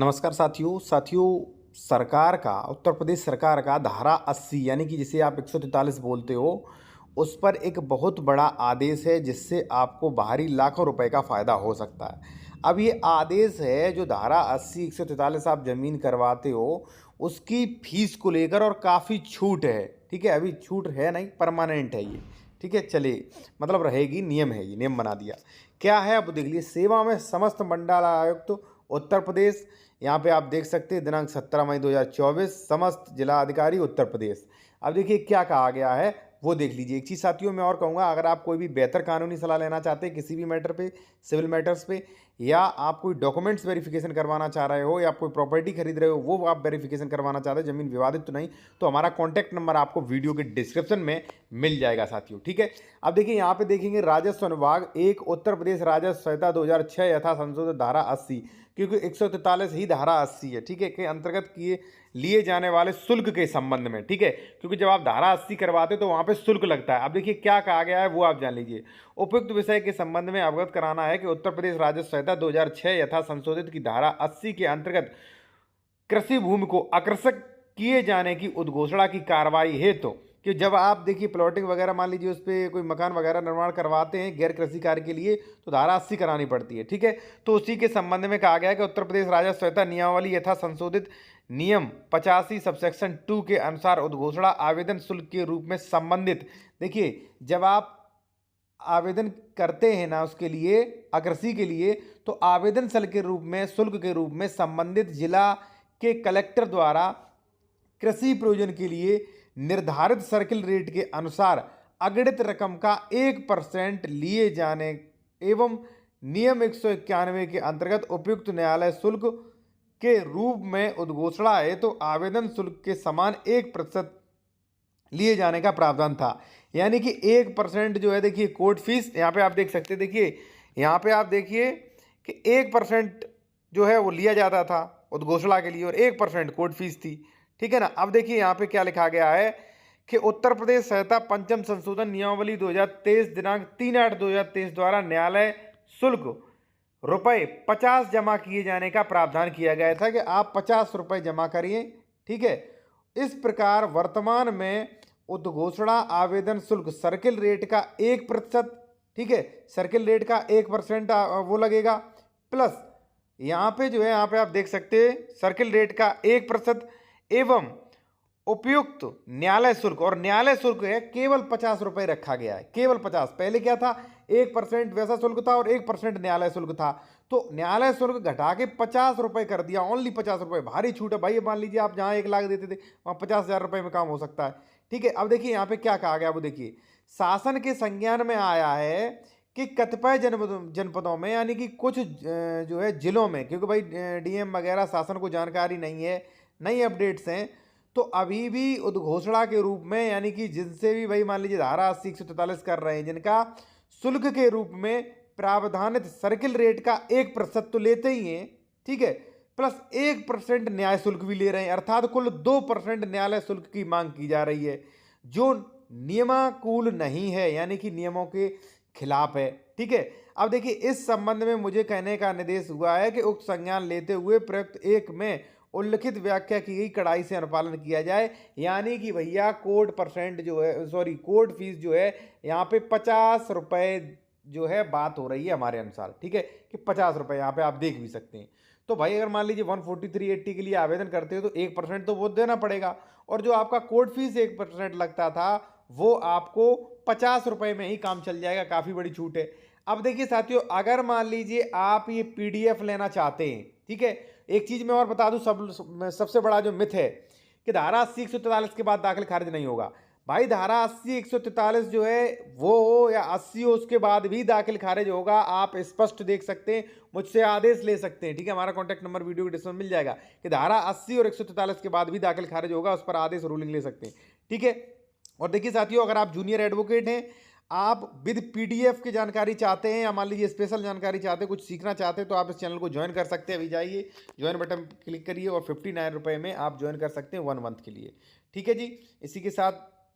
नमस्कार साथियों सरकार का उत्तर प्रदेश सरकार का धारा 80 यानी कि जिसे आप 143 बोलते हो उस पर एक बहुत बड़ा आदेश है जिससे आपको बाहरी लाखों रुपए का फ़ायदा हो सकता है। अब ये आदेश है जो धारा 80 143 आप ज़मीन करवाते हो उसकी फीस को लेकर और काफ़ी छूट है। ठीक है, अभी छूट है नहीं, परमानेंट है ये। ठीक है, चलिए मतलब रहेगी, नियम है, ये नियम बना दिया। क्या है अब देख लीजिए, सेवा में समस्त मंडल आयुक्त उत्तर प्रदेश, यहाँ पे आप देख सकते हैं दिनांक 17 मई 2024, समस्त जिला अधिकारी उत्तर प्रदेश। अब देखिए क्या कहा गया है वो देख लीजिए। एक चीज़ साथियों मैं और कहूँगा, अगर आप कोई भी बेहतर कानूनी सलाह लेना चाहते हैं किसी भी मैटर पे, सिविल मैटर्स पे, या आप कोई डॉक्यूमेंट्स वेरिफिकेशन करवाना चाह रहे हो, या आप कोई प्रॉपर्टी खरीद रहे हो वो आप वेरिफिकेशन करवाना चाहते हो, जमीन विवादित तो नहीं, तो हमारा कॉन्टैक्ट नंबर आपको वीडियो के डिस्क्रिप्शन में मिल जाएगा साथियों। ठीक है, अब देखिए यहाँ पे देखेंगे राजस्व विभाग एक उत्तर प्रदेश राजस्व संहिता 2006 यथा संशोधित धारा 80, क्योंकि 143 ही धारा 80 है, ठीक है, के अंतर्गत किए लिए जाने वाले शुल्क के संबंध में। ठीक है, क्योंकि जब आप धारा 80 करवाते तो वहां पे शुल्क लगता है। अब देखिए क्या कहा गया है वो आप जान लीजिए। उपयुक्त विषय के संबंध में अवगत कराना है कि उत्तर प्रदेश राजस्व संहिता 2006 यथा संशोधित की धारा 80 के अंतर्गत कृषि भूमि को आकर्षक किए जाने की उद्घोषणा की कार्रवाई हेतु कि जब आप देखिए प्लॉटिंग वगैरह मान लीजिए उस पर कोई मकान वगैरह निर्माण करवाते हैं गैर कृषि कार्य के लिए तो धारा 80 करानी पड़ती है। ठीक है, तो उसी के संबंध में कहा गया है कि उत्तर प्रदेश राजस्व संहिता नियमावली यथा संशोधित नियम 85 सबसेक्शन 2 के अनुसार उद्घोषणा आवेदन शुल्क के रूप में संबंधित, देखिए जब आप आवेदन करते हैं ना उसके लिए आकृषि के लिए, तो आवेदन शुल्क के रूप में संबंधित जिला के कलेक्टर द्वारा कृषि प्रयोजन के लिए निर्धारित सर्किल रेट के अनुसार अगणित रकम का 1% लिए जाने एवं नियम 191 के अंतर्गत उपयुक्त न्यायालय शुल्क के रूप में उद्घोषणा है तो आवेदन शुल्क के समान 1% लिए जाने का प्रावधान था। यानी कि 1% जो है देखिए कोर्ट फीस, यहाँ पे आप देख सकते हैं, देखिए यहाँ पे आप देखिए कि 1% जो है वो लिया जाता था उद्घोषणा के लिए और 1% कोर्ट फीस थी। ठीक है ना, अब देखिए यहाँ पे क्या लिखा गया है कि उत्तर प्रदेश संहिता पंचम संशोधन नियमावली 2023 दिनांक 3/8/2023 द्वारा न्यायालय शुल्क रुपये 50 जमा किए जाने का प्रावधान किया गया था कि आप 50 रुपये जमा करिए। ठीक है, इस प्रकार वर्तमान में उद्घोषणा आवेदन शुल्क सर्किल रेट का 1%, ठीक है, सर्किल रेट का 1% वो लगेगा, प्लस यहाँ पे जो है यहाँ पे आप देख सकते हैं सर्किल रेट का 1% एवं उपयुक्त न्यायालय शुल्क, और न्यायालय शुल्क है केवल 50 रुपये रखा गया है, केवल 50। पहले क्या था 1% वैसा शुल्क था और 1% न्यायालय शुल्क था, तो न्यायालय शुल्क घटा के 50 रुपये कर दिया, ओनली 50 रुपये। भारी छूट है भाई, मान लीजिए आप जहाँ 1 लाख देते थे वहाँ 50,000 रुपये में काम हो सकता है। ठीक है, अब देखिए यहाँ पे क्या कहा गया वो देखिए, शासन के संज्ञान में आया है कि कतिपय जनपदों में यानी कि कुछ जो है जिलों में, क्योंकि भाई डीएम वगैरह शासन को जानकारी नहीं है, नई अपडेट्स हैं, तो अभी भी उद्घोषणा के रूप में यानी कि जिनसे भी भाई मान लीजिए धारा 80 143 कर रहे हैं जिनका शुल्क के रूप में प्रावधानित सर्किल रेट का 1% तो लेते ही हैं, ठीक है, प्लस 1% न्याय शुल्क भी ले रहे हैं, अर्थात कुल 2% न्यायालय शुल्क की मांग की जा रही है जो नियमानुकूल नहीं है, यानी कि नियमों के खिलाफ है। ठीक है, अब देखिए इस संबंध में मुझे कहने का निर्देश हुआ है कि उक्त संज्ञान लेते हुए प्रयुक्त 1 में उल्लिखित व्याख्या की गई कड़ाई से अनुपालन किया जाए, यानी कि भैया कोर्ट परसेंट जो है सॉरी कोर्ट फीस जो है यहाँ पे 50 रुपये जो है बात हो रही है हमारे अनुसार। ठीक है, कि 50 रुपये यहाँ पे आप देख भी सकते हैं। तो भाई अगर मान लीजिए 14380 के लिए आवेदन करते हो तो 1% तो वो देना पड़ेगा, और जो आपका कोर्ट फीस 1% लगता था वो आपको 50 रुपये में ही काम चल जाएगा, काफ़ी बड़ी छूट है। अब देखिए साथियों, अगर मान लीजिए आप ये पीडीएफ लेना चाहते हैं, ठीक है, एक चीज़ मैं और बता दूं, सबसे बड़ा जो मिथ है कि धारा 80 143 के बाद दाखिल खारिज नहीं होगा। भाई धारा 80 143 जो है वो हो या 80 हो उसके बाद भी दाखिल खारिज होगा, आप स्पष्ट देख सकते हैं, मुझसे आदेश ले सकते हैं। ठीक है, हमारा कॉन्टैक्ट नंबर वीडियो के डिस्क्रिप्शन में मिल जाएगा कि धारा 80 और 143 के बाद भी दाखिल खारिज होगा, उस पर आदेश रूलिंग ले सकते हैं। ठीक है, और देखिए साथियों, अगर आप जूनियर एडवोकेट हैं, आप विद पीडीएफ की जानकारी चाहते हैं या मान लीजिए स्पेशल जानकारी चाहते हैं, कुछ सीखना चाहते हैं, तो आप इस चैनल को ज्वाइन कर सकते हैं। अभी जाइए ज्वाइन बटन क्लिक करिए और 59 रुपये में आप ज्वाइन कर सकते हैं 1 मंथ के लिए। ठीक है जी, इसी के साथ